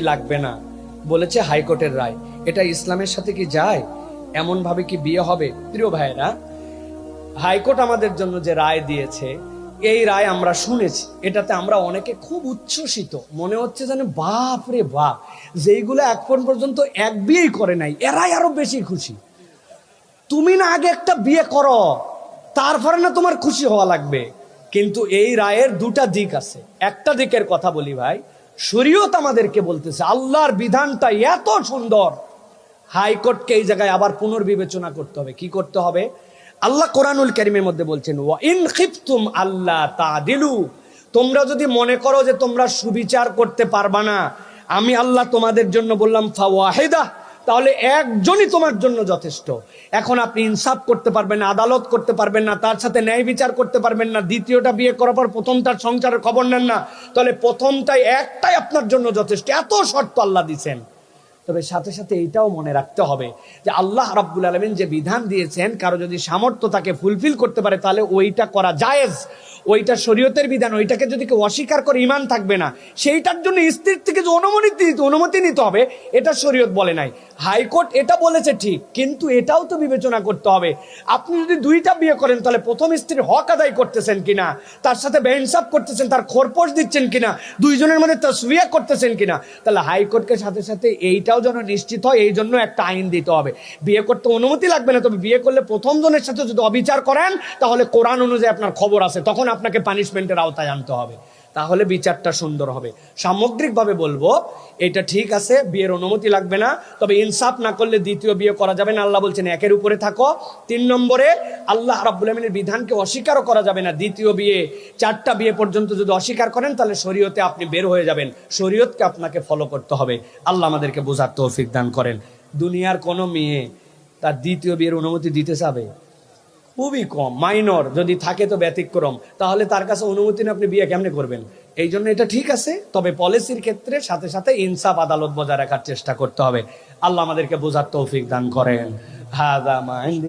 লাগবে না বলেছে হাইকোর্টের রায়। এটা ইসলামের সাথে কি যায়? এমন ভাবে কি বিয়ে হবে? প্রিয় ভাইরা, হাইকোর্ট আমাদের জন্য যে রায় দিয়েছে, এই রায় আমরা শুনেছি, এটাতে আমরা অনেকে খুব উচ্ছ্বসিত, মনে হচ্ছে যেন বাপ রে বাপ, যেইগুলো এখন পর্যন্ত এক বিয়েই করে নাই এরাই আরো বেশি খুশি। তুমি না আগে একটা বিয়ে করো, তারপরে না তোমার খুশি হওয়া লাগবে। কিন্তু এই রায়ের দুটা দিক আছে। একটা দিকের কথা বলি ভাই, শরীয়ত আমাদেরকে বলতেছে আল্লাহর বিধানটা এত সুন্দর, হাইকোর্টকে এই জায়গায় আবার পুনর্বিবেচনা করতে হবে। কি করতে হবে? আল্লাহ কোরআনুল কারীমের মধ্যে বলছেন, ওয়া ইন খিফতুম আল্লা তাদিলু, তোমরা যদি মনে করো যে তোমরা সুবিচার করতে পারবা না, আমি আল্লাহ তোমাদের জন্য বললাম ফাওয়াহিদা, তাহলে একজনই তোমার জন্য যথেষ্ট। এখন আপনি ইনসাফ করতে পারবেন না, আদালত করতে পারবেন না, তার সাথে ন্যায় বিচার করতে পারবেন না, দ্বিতীয়টা বিয়ে করার পর প্রথমটার সংসারের খবর নেন না, তাহলে প্রথমটাই একটাই আপনার জন্য যথেষ্ট। এত শর্ত আল্লাহ দিছেন। তবে সাথে সাথে এইটাও মনে রাখতে হবে যে আল্লাহ রাব্বুল আলামিন যে বিধান দিয়েছেন, কারো যদি সামর্থ্য তাকে ফুলফিল করতে পারে তাহলে ওইটা করা জায়েজ, ওইটা শরীয়তের বিধান। ওইটাকে যদি কেউ অস্বীকার করে ঈমান থাকবে না। সেইটার জন্য স্ত্রীর থেকে যে অনুমতি নিতে হবে, এটা শরীয়ত বলে নাই। হাইকোর্ট এটা বলেছে ঠিক, কিন্তু এটাও তো বিবেচনা করতে হবে। আপনি যদি দুইটা বিয়ে করেন তাহলে প্রথম স্ত্রীর হক আদায় করতেছেন কিনা, তার সাথে বেইনসাফ করতেছেন, তার খোরপোশ দিচ্ছেন কিনা, দুইজনের মধ্যে তাসবিয়া করতেছেন কিনা, তাহলে হাইকোর্টকে সাথে সাথে এইটাও যেন নিশ্চিত হয়, এই জন্য একটা আইন দিতে হবে। বিয়ে করতে অনুমতি লাগবে না, তবে বিয়ে করলে প্রথম জনের সাথে যদি অবিচার করেন তাহলে কোরআন অনুযায়ী আপনার খবর আছে, তখন আপনাকে পানিশমেন্টের আওতায় আনতে হবে, তাহলে বিচারটা সুন্দর হবে। সামগ্রিকভাবে বলবো, এটা ঠিক আছে, বিয়ের অনুমতি লাগবে না, তবে ইনসাফ না করলে দ্বিতীয় বিয়ে করা যাবে না। আল্লাহ বলছেন একের উপরে থাকো। 3 নম্বরে, আল্লাহ রাব্বুল আলামিনের বিধানকে অস্বীকারও করা যাবে না। দ্বিতীয় বিয়ে, 4টা বিয়ে পর্যন্ত যদি অস্বীকার করেন তাহলে শরীয়তে আপনি বের হয়ে যাবেন। শরীয়তকে আপনাকে ফলো করতে হবে। আল্লাহ আমাদেরকে বোঝার তৌফিক দান করেন। দুনিয়ার কোনো মেয়ে তার দ্বিতীয় বিয়ের অনুমতি দিতে চাবে? খুবই কম, মাইনর যদি থাকে তো ব্যতিক্রম, তাহলে তার কাছে অনুমতি না আপনি বিয়ে কেমনে করবেন? এই জন্য এটা ঠিক আছে, তবে পলিসির ক্ষেত্রে সাথে সাথে ইনসাফ আদালত বজায় রাখার চেষ্টা করতে হবে। আল্লাহ আমাদেরকে বোঝার তৌফিক দান করেন। হাযা মা